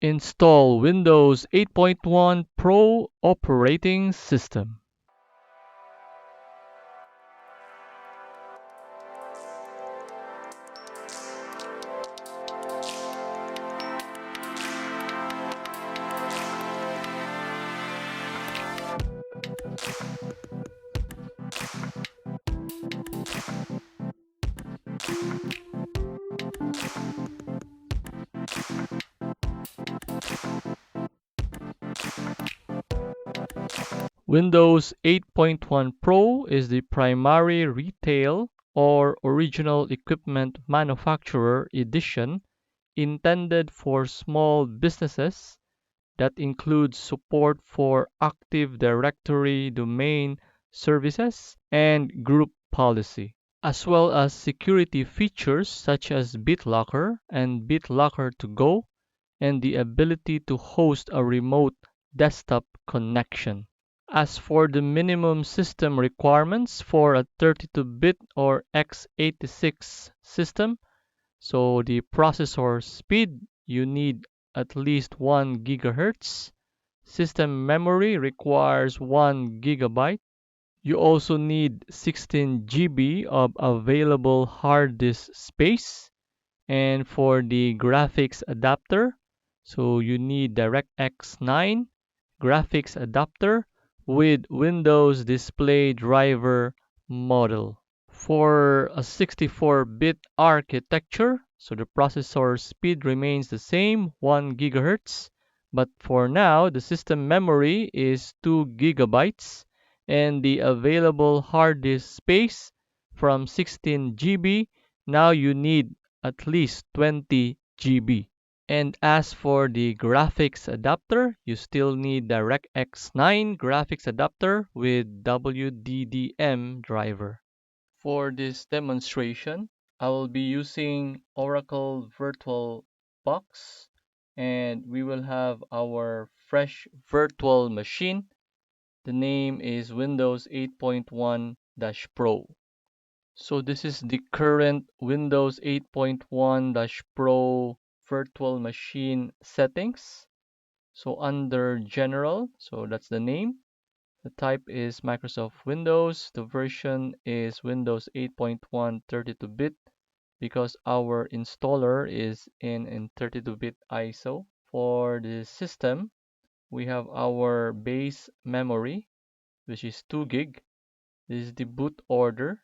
Install Windows 8.1 Pro operating system. Windows 8.1 Pro is the primary retail or original equipment manufacturer edition intended for small businesses that includes support for Active Directory domain services and group policy, as well as security features such as BitLocker and BitLocker to Go and the ability to host a remote desktop connection. As for the minimum system requirements for a 32-bit or x86 system, so the processor speed, you need at least 1 gigahertz. System memory requires 1 gigabyte. You also need 16 GB of available hard disk space. And for the graphics adapter, so you need DirectX 9 graphics adapter with Windows Display Driver model. For a 64-bit architecture, so the processor speed remains the same, 1 gigahertz, but for now the system memory is 2 gigabytes and the available hard disk space from 16 GB, now you need at least 20 GB. And as for the graphics adapter, you still need DirectX 9 graphics adapter with WDDM driver. For this demonstration, I will be using Oracle VirtualBox, and we will have our fresh virtual machine. The name is Windows 8.1-Pro. So this is the current Windows 8.1-Pro virtual machine settings. So under General, so that's the name. The type is Microsoft Windows. The version is Windows 8.1 32-bit because our installer is in 32-bit ISO. For the system, we have our base memory, which is 2 gig. This is the boot order.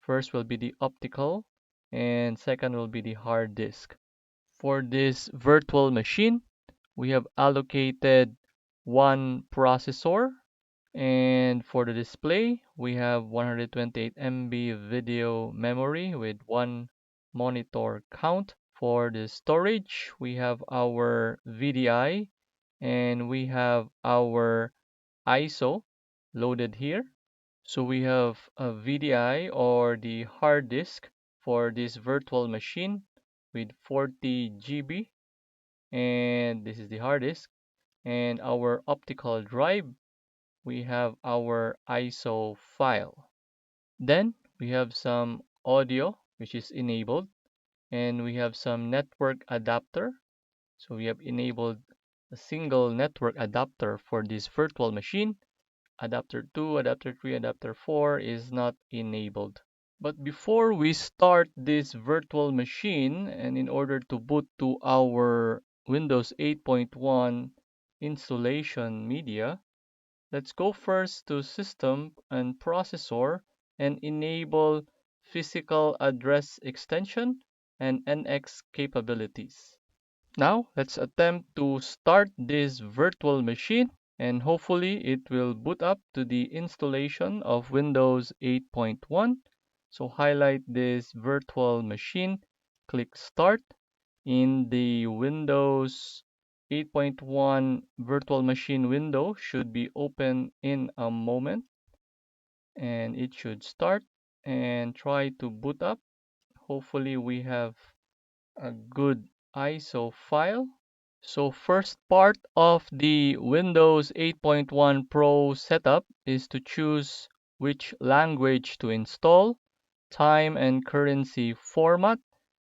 First will be the optical, and second will be the hard disk. For this virtual machine, we have allocated one processor, and for the display, we have 128 MB video memory with one monitor count. For the storage, we have our VDI and we have our ISO loaded here. So we have a VDI or the hard disk for this virtual machine with 40 GB, and this is the hard disk. And our optical drive, we have our ISO file. Then we have some audio which is enabled, and we have some network adapter. So we have enabled a single network adapter for this virtual machine. Adapter 2, adapter 3, adapter 4 is not enabled. But before we start this virtual machine, and in order to boot to our Windows 8.1 installation media, let's go first to System and Processor and enable Physical Address Extension and NX capabilities. Now, let's attempt to start this virtual machine, and hopefully it will boot up to the installation of Windows 8.1. So highlight this virtual machine, click Start. In the Windows 8.1 virtual machine window should be open in a moment, and it should start and try to boot up. Hopefully we have a good ISO file. So first part of the Windows 8.1 Pro setup is to choose which language to install, time and currency format,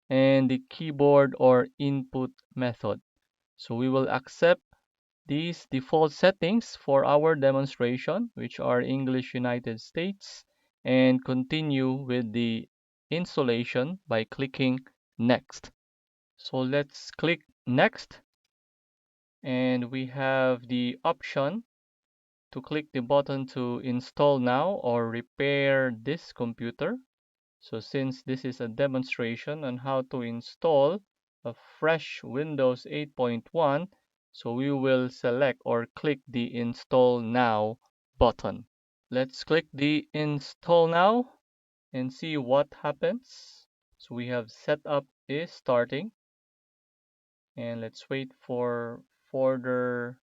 and the keyboard or input method. So we will accept these default settings for our demonstration, which are English United States, and continue with the installation by clicking Next. So let's click Next, and we have the option to click the button to install now or repair this computer. So since this is a demonstration on how to install a fresh Windows 8.1, so we will select or click the Install Now button. Let's click the Install Now and see what happens. So we have setup is starting, and let's wait for further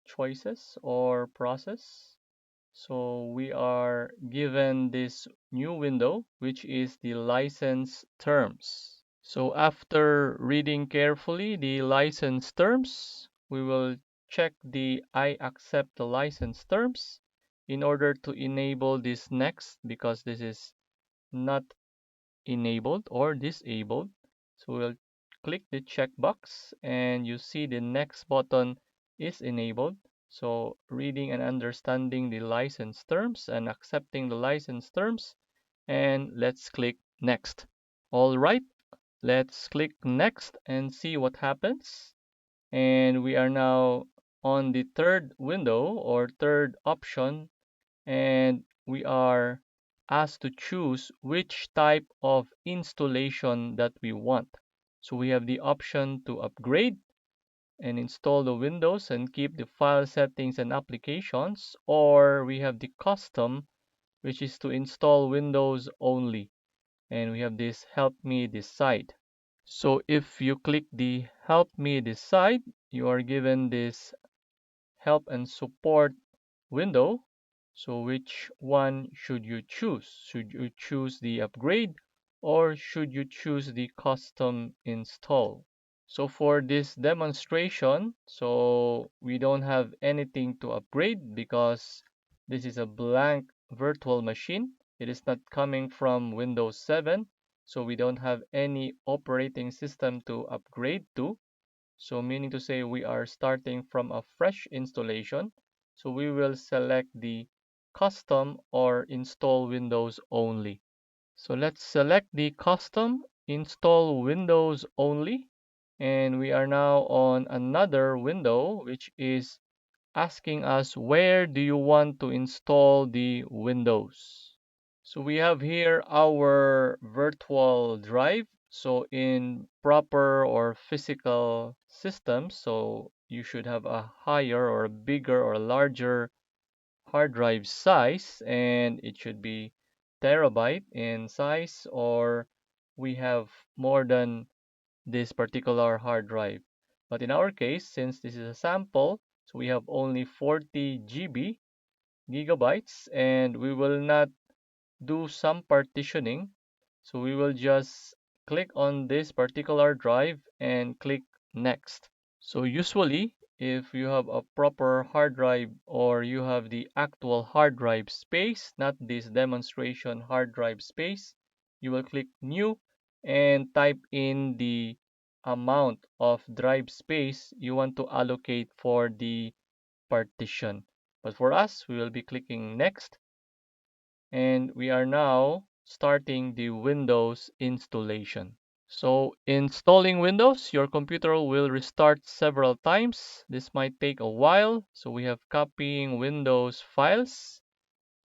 choices or process. So we are given this new window, which is the license terms. So after reading carefully the license terms, we will check the I accept the license terms in order to enable this next, because this is not enabled or disabled. So we'll click the checkbox and you see the next button is enabled. So reading and understanding the license terms and accepting the license terms, and let's click next. All right, let's click next and see what happens. And we are now on the third window or third option, and we are asked to choose which type of installation that we want. So we have the option to upgrade and install the Windows and keep the file settings and applications, or we have the custom, which is to install Windows only. And we have this help me decide. So if you click the help me decide, you are given this help and support window. So which one should you choose? Should you choose the upgrade or should you choose the custom install? So for this demonstration, so we don't have anything to upgrade because this is a blank virtual machine. It is not coming from Windows 7, so we don't have any operating system to upgrade to. So meaning to say we are starting from a fresh installation. So we will select the custom or install Windows only. So let's select the custom install Windows only. And we are now on another window, which is asking us where do you want to install the Windows. So we have here our virtual drive. So in proper or physical systems, so you should have a higher or a bigger or a larger hard drive size, and it should be terabyte in size, or we have more than this particular hard drive. But in our case, since this is a sample, so we have only 40 GB gigabytes, and we will not do some partitioning. So we will just click on this particular drive and click next. So usually, if you have a proper hard drive or you have the actual hard drive space, not this demonstration hard drive space, you will click new and type in the amount of drive space you want to allocate for the partition. But for us, we will be clicking next, and we are now starting the Windows installation. So installing Windows, your computer will restart several times. This might take a while. So we have copying Windows files,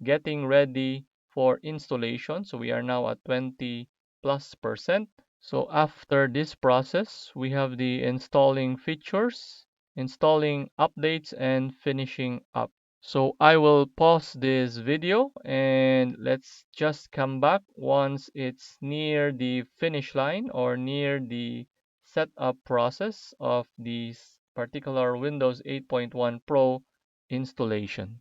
getting ready for installation. So we are now at 20+%. So after this process, we have the installing features, installing updates, and finishing up. So I will pause this video and let's just come back once it's near the finish line or near the setup process of this particular Windows 8.1 Pro installation.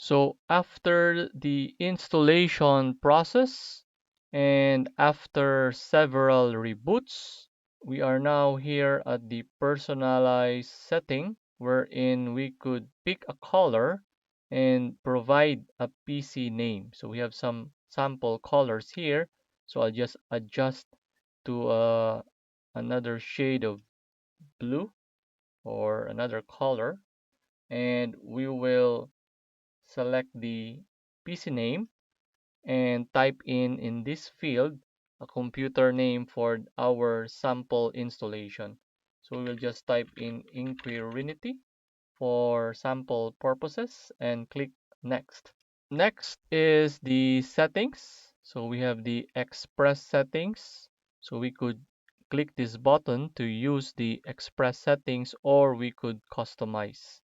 So after the installation process and after several reboots, we are now here at the personalized setting wherein we could pick a color and provide a PC name. So we have some sample colors here. So I'll just adjust to another shade of blue or another color, and we will select the PC name and type in this field a computer name for our sample installation. So we will just type in Inquirinity for sample purposes and click next. Next is the settings. So we have the express settings. So we could click this button to use the express settings, or we could customize.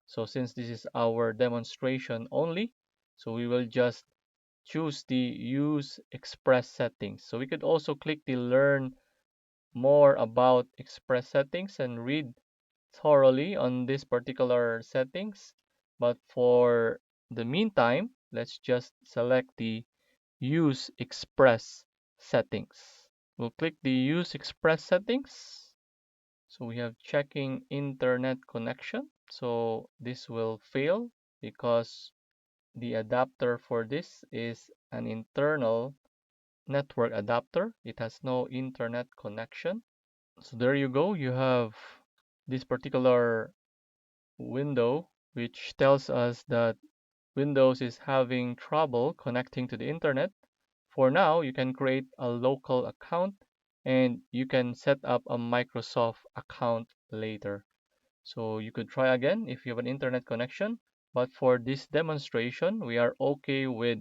So since this is our demonstration only, so we will just choose the use express settings. So we could also click the learn more about express settings and read thoroughly on this particular settings. But for the meantime, let's just select the use express settings. We'll click the use express settings. So we have checking internet connection. So this will fail because the adapter for this is an internal network adapter. It has no internet connection. So there you go. You have this particular window which tells us that Windows is having trouble connecting to the internet. For now, you can create a local account and you can set up a Microsoft account later. So you could try again if you have an internet connection. But for this demonstration, we are okay with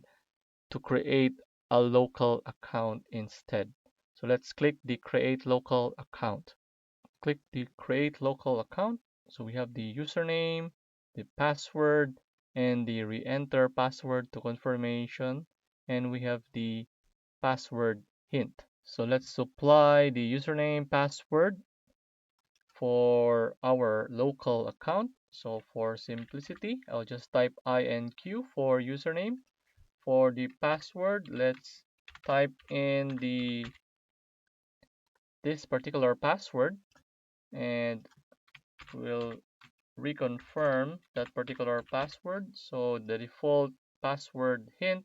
to create a local account instead. So let's click the create local account. Click the create local account. So we have the username, the password, and the re-enter password to confirmation. And we have the password hint. So let's supply the username password for our local account. So for simplicity, I'll just type INQ for username. For the password, let's type in this particular password and we'll reconfirm that particular password. So the default password hint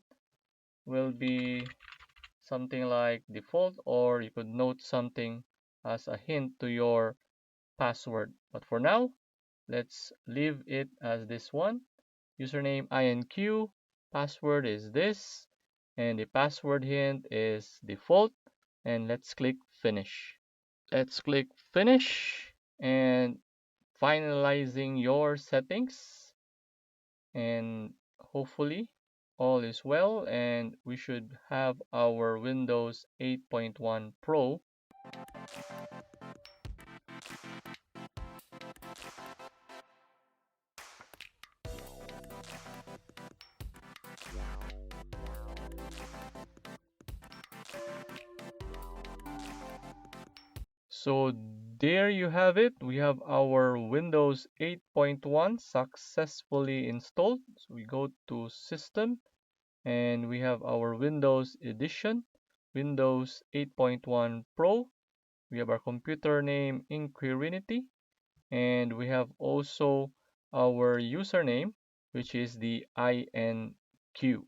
will be something like default, or you could note something as a hint to your password. But for now, let's leave it as this one. Username INQ, password is this, and the password hint is default. And let's click finish. Let's click finish and finalizing your settings, and hopefully all is well and we should have our Windows 8.1 Pro. So there you have it. We have our Windows 8.1 successfully installed. So we go to System and we have our Windows Edition, Windows 8.1 Pro. We have our computer name Inquirinity, and we have also our username, which is the INQ.